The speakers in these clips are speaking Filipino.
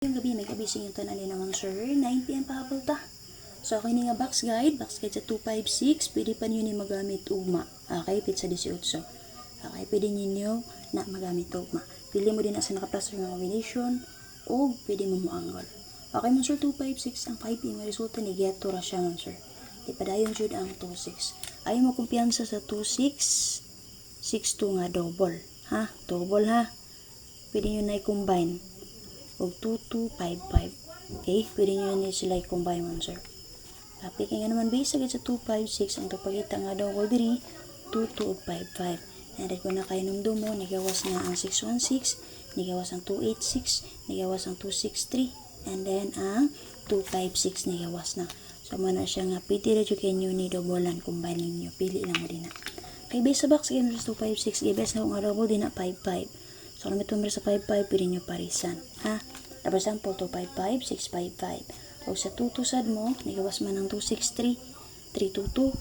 Yung gabi, may kabising yung tanan naman sir, 9 PM pahabol ta. So, okay nga box guide sa 256, pwede pa niyo ni magamit ugma. Okay, pizza 18. Okay, pwede niyo na magamit ugma. Pili mo din na sa nakaplaster ng combination, o pwede mo muanggol. Okay man sir, 256, ang 5 PM resulta ni Geto ra siya man sir. Di pa dayon jud ang 26. Ayaw mo kumpiyansa sa 26, 62 nga double. Ha? Double ha? Pwede nyo na i-combine. Og 2255. Okay? Pwede nyo na sila i-combine man sir. Tapi kaya naman base agad sa 256 ang tagpakita nga double diri 2255. And kung nakainomdom mo, nigawas na ang 616, nigawas ang 286, nigawas ang 263, and then ang 256 nigawas na. So mana siya nga pwede ra jud kay nyo ni doublean combine ninyo. Pili lang mo din na. Kay base sa box game 256, gibes na nga double din na 55. So kung may sa 55, pwede nyo parisan. Ha? For example, 255, 655. O sa 22 sad mo, nigawas man ng 263, 322,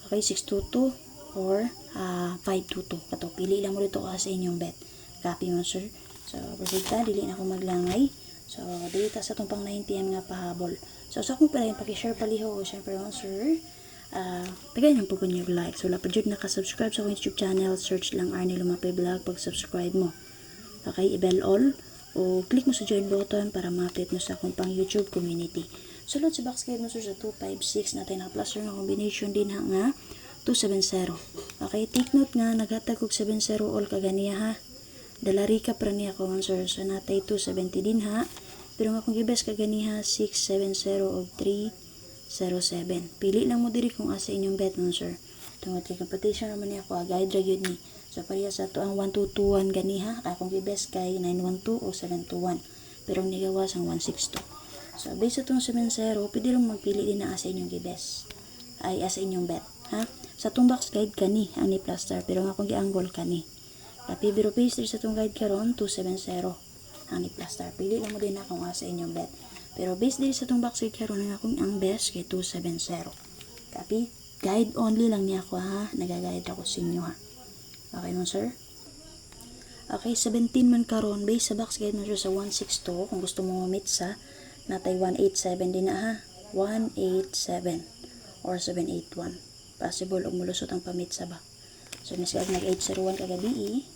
okay, 622, or 522. Kato, pili lang mo dito sa inyong bet. Copy mo, sir. So, presita, dili na ako maglangay. So, dito sa itong pang 9 PM nga pahabol. So, sa akong pala yung pakishare paliho, syempre mo, sir. Tagay lang po ko nyo like. So, lapad yun nakasubscribe sa akong YouTube channel. Search lang Arnie Lumapay Vlog. Pag-subscribe mo. Okay, i-bell all. O click mo sa join button para ma-update mo sa akong pang YouTube community. Sulod sa box guide mo sir sa 256 natin ang plus na combination din nga 270. Okay, take note nga naghatag og 70 all kaganiya ha. Dalari ka pra niya ko sir. So natay 270 din ha. Pero nga kung gibes kaganiha 670 og 307. Pili lang mo diri kung asa inyong bet mo sir. Tungod kay competition naman niya ako guide ra gyud ni. So, pareha sa ito ang 1221 ganiha. Akong gibes kay 912 o 721. Pero ang nigawas ang 162. So, based sa itong 70, pwede lang magpili din na asa inyong gibes. Ay, asa inyong bet. Ha? Sa itong box guide kani, ang ni plaster. Pero nga akong gianggol kani. Tapi, biro pastry sa itong guide karon 270. Ang ni plaster. Pili lang mo din na kung asa inyong bet. Pero based din sa itong box guide karon nga akong ang best kay 270. Tapi, guide only lang niya ako ha. Nagaguide ako sa inyo ha. Okay mo sir? Okay, 17 man karon base sa box guide mo sir sa 162. Kung gusto mo mamit sa natay 187 din na ha. 187 or 781. Possible og mulusot ang pamit sa ba. So miskag nag 801 kagabi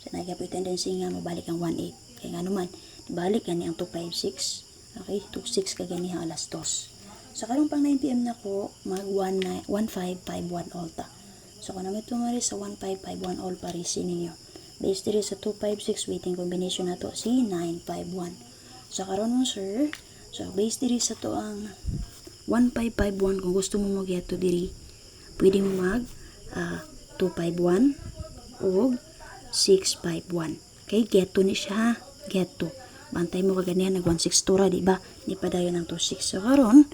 so nagyapoy tendency nga mabalik ang 18. Kaya nga naman, balik gani ang 256. Okay, 26 kagani ha alas 2. Sa karong pang 9 PM na ko mag 1551 alta. So, kung namin tumari sa 1551 all parisi ninyo. Based diri sa 256 waiting combination na to si 951. So, karon mo sir. So, based diri sa to ang 1551 kung gusto mo mag-geto diri, pwede mo mag 251 o 651. Okay, geto ni siya ha. Geto. Bantay mo kaganihan nag 162 ra, di ba? Di pa dayon ng 26. So, karon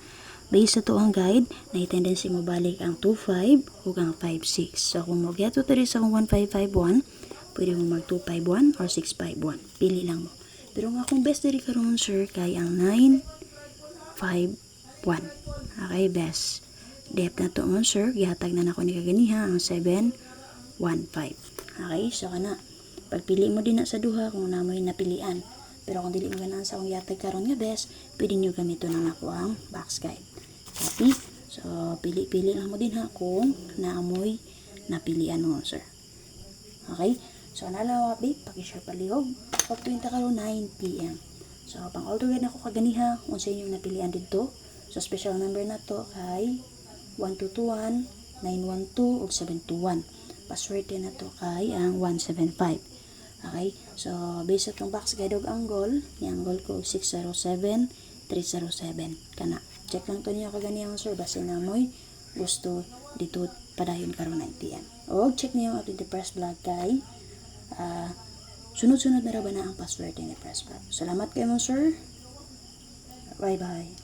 based sa to ang guide, na tendency mo balik ang 25 o ang 56. So, kung mo geto tari sa 1551, pwede mo mag 251 or 651. Pili lang mo. Pero nga kung best diri karon sir, kay ang 951. Okay, best. Depth na to mo sir, gihatag na nako ni kaganiha ang 715. Okay, so kana. Pagpili mo din na sa duha kung namoy napilian. Pero kung dili mo ganan sa akong yatag karon nga best, pwede nyo gamito na nako ang box guide. Copy. So, pili-pili lang mo din ha kung naamoy napilian mo, sir. Okay? So, nalawa, babe, pakishare palihog. Pag-20 karon 9 PM. So, pang altogether na ko kaganiha kung sa inyong napilian dito. So, special number na to kay 1221, 912, o 721. Password na to kay ang 175. Okay? So, based sa itong box guide og angle, i-angle ko 607, 307. Kana. Check lang to niya kaganiyang sir. Basta na mo'y gusto dito padayon karon 9 PM. O, check niyo ang the press vlog kay sunod-sunod na ra ba na ang password ni press vlog. Salamat kayo mo sir. Bye-bye.